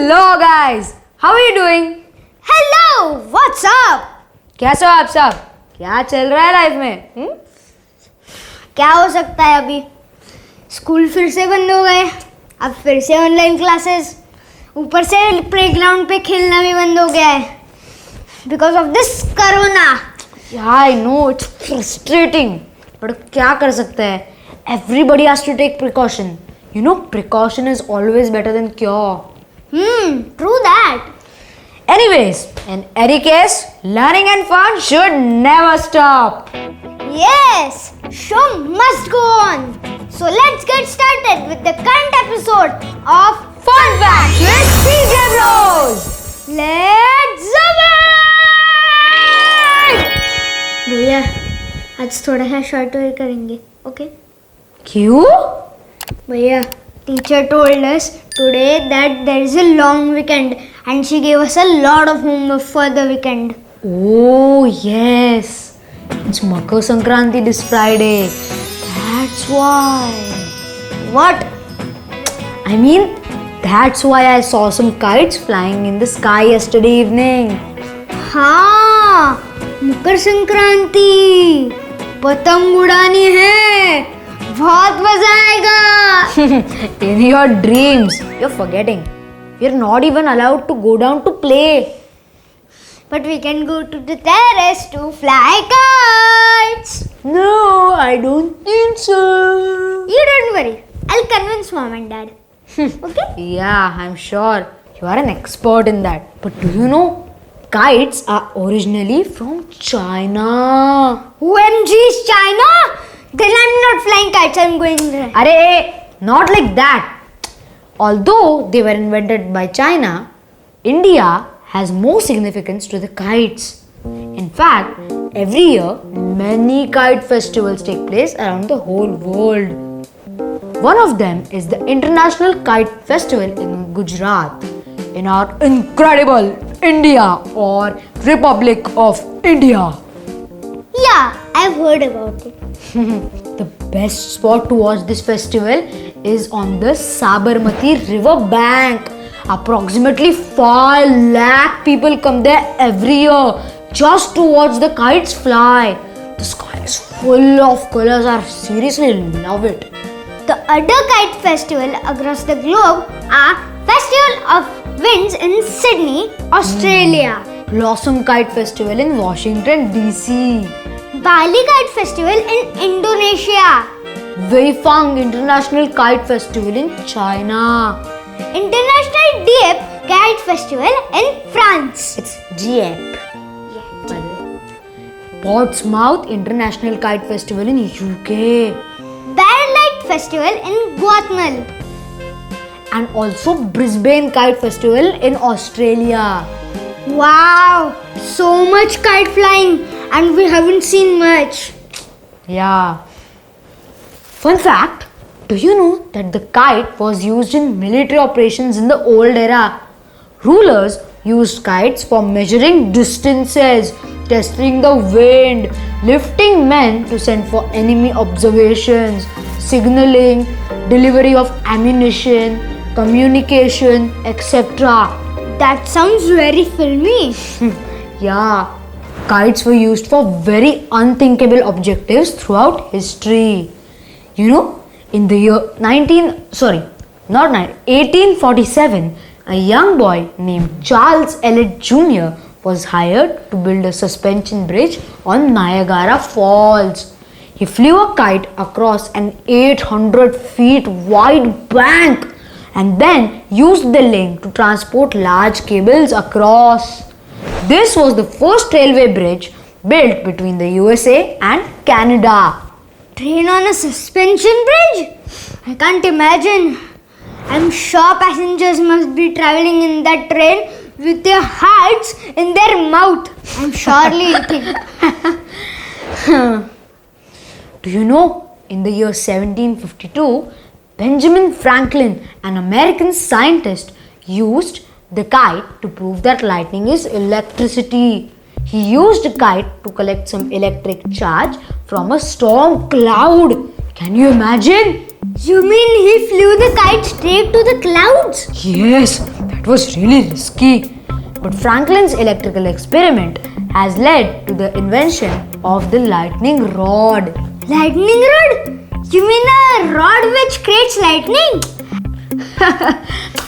Hello guys, how are you doing? Hello what's up. कैसे हो आप सब? क्या चल रहा है लाइफ में? क्या हो सकता है अभी? स्कूल फिर से बंद हो गए, अब फिर से ऑनलाइन क्लासेस, ऊपर से प्लेग्राउंड पे खेलना भी बंद हो गया है because of this corona. Yeah, I know it's frustrating, but क्या कर सकते हैं? Everybody has to take precaution. You know, precaution is always better than cure. True that. Anyways, in any case, learning and fun should never stop. Yes, show must go on. So let's get started with the current episode of Fun Facts with CJ Bros. Let's Zap It! भैया आज थोड़ा सा short way करेंगे, okay? क्यों? भैया teacher told us today that there is a long weekend and she gave us a lot of homework for the weekend. Oh yes, it's Makar Sankranti this Friday. That's why. What? I mean, that's why I saw some kites flying in the sky yesterday evening. हाँ, मकर संक्रांति, पतंग उड़ानी है, बहुत मजा आएगा. In your dreams, you're forgetting. We're not even allowed to go down to play. But we can go to the terrace to fly kites. No, I don't think so. You don't worry, I'll convince mom and dad. Okay? Yeah, I'm sure you are an expert in that. But do you know, kites are originally from China. OMG is China? Then I'm not flying kites, I'm going there. Arey, not like that. Although they were invented by China, India has more significance to the kites. In fact, every year, many kite festivals take place around the whole world. One of them is the International Kite Festival in Gujarat, in our incredible India or Republic of India. Yeah, I've heard about it. The best spot to watch this festival is on the Sabarmati river bank. Approximately 5 lakh people come there every year just to watch the kites fly. The sky is full of colors. I seriously love it. The other kite festival across the globe are Festival of Winds in Sydney, Australia, Blossom Kite Festival in Washington DC, Bali Kite Festival in Indonesia, Weifang International Kite Festival in China. International Dieppe Kite Festival in France. It's Dieppe. Portsmouth International Kite Festival in UK. Barrel Light Festival in Guatemala. And also Brisbane Kite Festival in Australia. Wow, so much kite flying and we haven't seen much. Yeah. Fun fact, do you know that the kite was used in military operations in the old era? Rulers used kites for measuring distances, testing the wind, lifting men to send for enemy observations, signaling, delivery of ammunition, communication, etc. That sounds very filmy. Yeah, kites were used for very unthinkable objectives throughout history. You know, in the year 1847, a young boy named Charles Elliott Jr. was hired to build a suspension bridge on Niagara Falls. He flew a kite across an 800 feet wide bank and then used the link to transport large cables across. This was the first railway bridge built between the USA and Canada. Train on a suspension bridge? I can't imagine. I'm sure passengers must be traveling in that train with their hearts in their mouth. I'm surely eating. Do you know, in the year 1752, Benjamin Franklin, an American scientist, used the kite to prove that lightning is electricity. He used a kite to collect some electric charge from a storm cloud. Can you imagine? You mean he flew the kite straight to the clouds? Yes, that was really risky. But Franklin's electrical experiment has led to the invention of the lightning rod. Lightning rod? You mean a rod which creates lightning?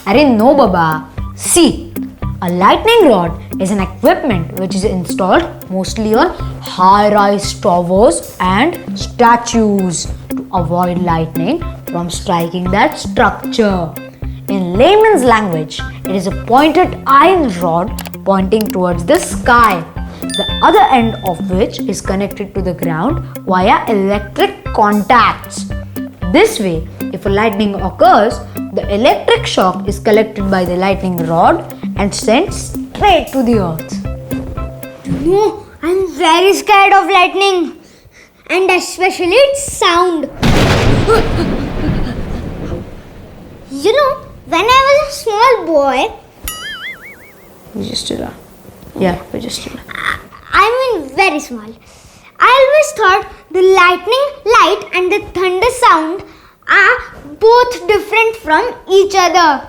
Arey no baba. See, a lightning rod is an equipment which is installed mostly on high-rise towers and statues to avoid lightning from striking that structure. In layman's language, it is a pointed iron rod pointing towards the sky, the other end of which is connected to the ground via electric contacts. This way, if a lightning occurs, the electric shock is collected by the lightning rod and sent straight to the earth. No, I'm very scared of lightning. And especially its sound. You know, when I was a small boy, Vijayasthira. I mean very small, I always thought the lightning light and the thunder sound are both different from each other.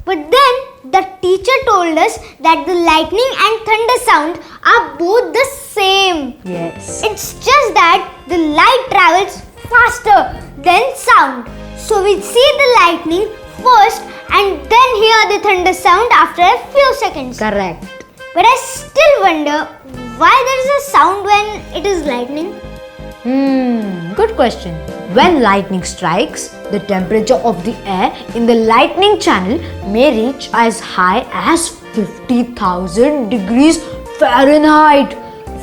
But then the teacher told us that the lightning and thunder sound are both the same. Yes. It's just that the light travels faster than sound. So we see the lightning first and then hear the thunder sound after a few seconds. Correct. But I still wonder why there is a sound when it is lightning. Good question. When lightning strikes, the temperature of the air in the lightning channel may reach as high as 50,000 degrees Fahrenheit,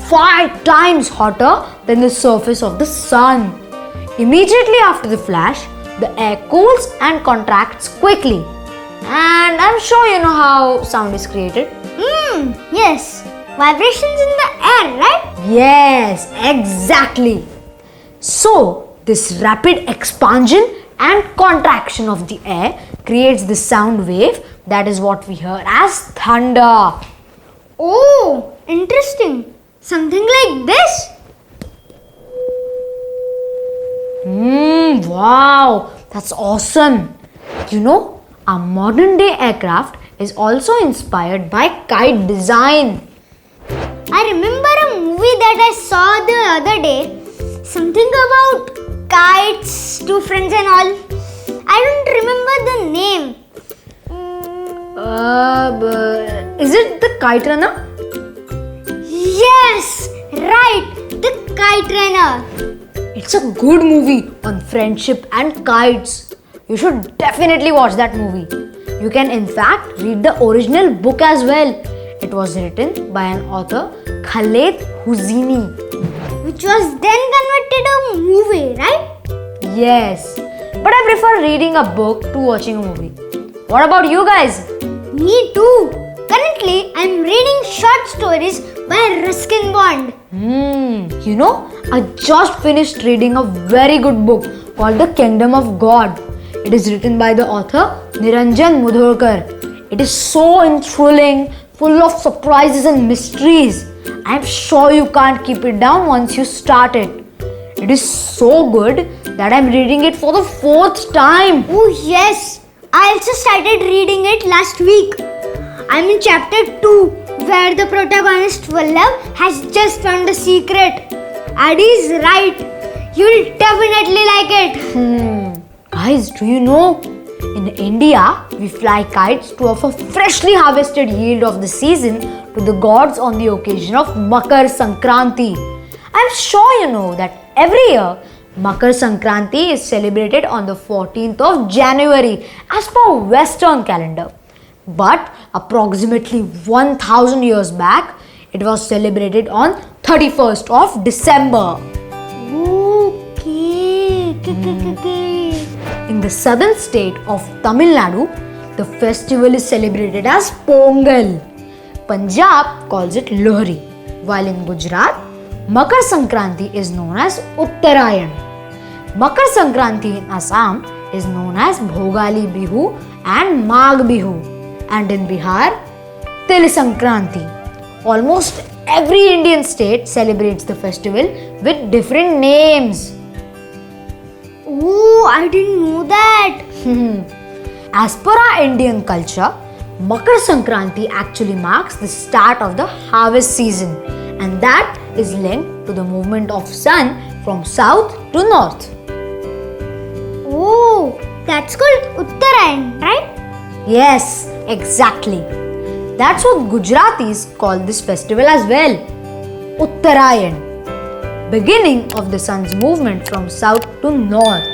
5 times hotter than the surface of the sun. Immediately after the flash, the air cools and contracts quickly. And I'm sure you know how sound is created. Yes. Vibrations in the air, right? Yes, exactly. So, this rapid expansion and contraction of the air creates the sound wave that is what we hear as thunder. Oh, interesting. Something like this. Wow, that's awesome. You know, our modern day aircraft is also inspired by kite design. I remember a movie that I saw the other day. Something about kites, two friends and all. I don't remember the name. Is it the Kite Runner? Yes, right. The Kite Runner. It's a good movie on friendship and kites. You should definitely watch that movie. You can in fact read the original book as well. It was written by an author, Khaled Hosseini. Which was then converted a movie, right? Yes, but I prefer reading a book to watching a movie. What about you guys? Me too. Currently, I'm reading short stories by Ruskin Bond. You know, I just finished reading a very good book called The Kingdom of God. It is written by the author Niranjan Mudholkar. It is so enthralling, full of surprises and mysteries. I am sure you can't keep it down once you start it. It is so good that I am reading it for the 4th time. Oh yes, I also started reading it last week. I'm in chapter 2 where the protagonist Vallabh has just found the secret. Adi is right. You'll definitely like it. Guys, do you know? In India, we fly kites to offer freshly harvested yield of the season to the gods on the occasion of Makar Sankranti. I'm sure you know that every year, Makar Sankranti is celebrated on the 14th of January as per Western calendar. But approximately 1000 years back, it was celebrated on 31st of December. Okay. In the southern state of Tamil Nadu, the festival is celebrated as Pongal. Punjab calls it Lohri, while in Gujarat, Makar Sankranti is known as Uttarayan. Makar Sankranti in Assam is known as Bhogali Bihu and Magh Bihu, and in Bihar, Til Sankranti. Almost every Indian state celebrates the festival with different names. Oh, I didn't know that. As per our Indian culture, Makar Sankranti actually marks the start of the harvest season, and that is linked to the movement of sun from south to north. Oh, that's called Uttarayan, right? Yes, exactly. That's what Gujaratis call this festival as well. Uttarayan, beginning of the sun's movement from south to north.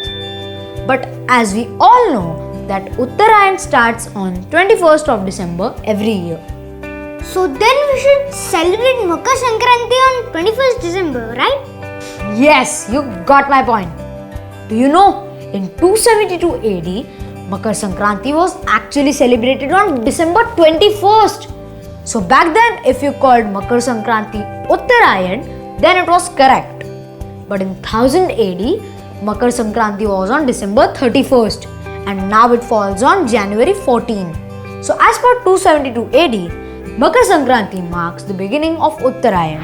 But as we all know that Uttarayan starts on 21st of December every year. So then we should celebrate Makar Sankranti on 21st December, right? Yes, you got my point. Do you know, in 272 AD, Makar Sankranti was actually celebrated on December 21st. So back then, if you called Makar Sankranti Uttarayan, then it was correct. But in 1000 AD, Makar Sankranti was on December 31st, and now it falls on January 14. So as per 272 AD, Makar Sankranti marks the beginning of Uttarayan.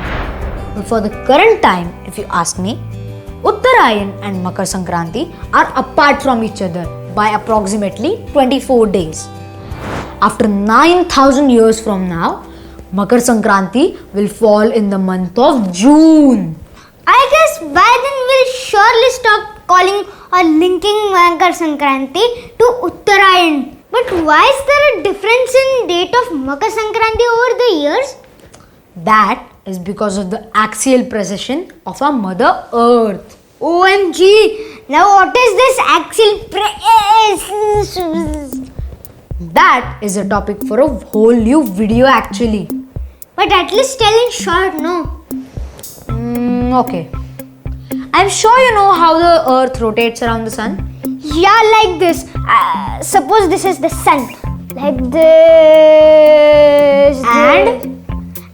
But for the current time, if you ask me, Uttarayan and Makar Sankranti are apart from each other by approximately 24 days. After 9,000 years from now, Makar Sankranti will fall in the month of June. I guess by then we'll surely stop calling or linking Makar Sankranti to Uttarayan. But why is there a difference in date of Makar Sankranti over the years? That is because of the axial precession of our Mother Earth. OMG! Now what is this axial precession? That is a topic for a whole new video actually. But at least tell in short, no? Okay. I'm sure you know how the earth rotates around the sun. Yeah, like this. Suppose this is the sun. Like this. And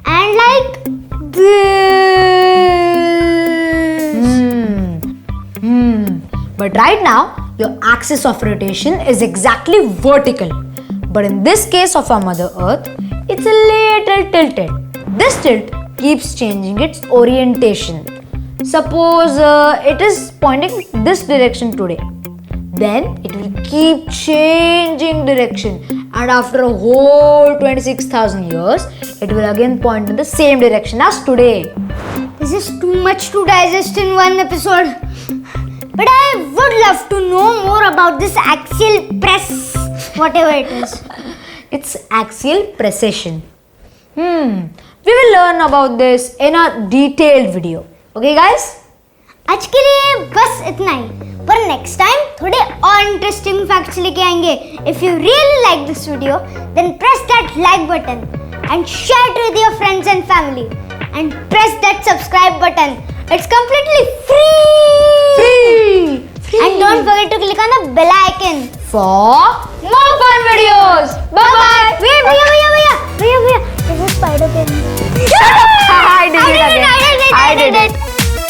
like this. But right now, your axis of rotation is exactly vertical. But in this case of our Mother Earth, it's a little tilted. This tilt keeps changing its orientation. Suppose it is pointing this direction today. Then it will keep changing direction, and after a whole 26,000 years, it will again point in the same direction as today. This is too much to digest in one episode. But I would love to know more about this axial press, whatever it is. It's axial precession. We will learn about this in a detailed video. Okay guys? आज के लिए बस इतना ही. पर next time थोड़े और interesting facts लेके आएंगे. If you really like this video, then press that like button and share it with your friends and family. And press that subscribe button. It's completely free. And don't forget to click on the bell icon For more fun videos. Bye bye. Wait.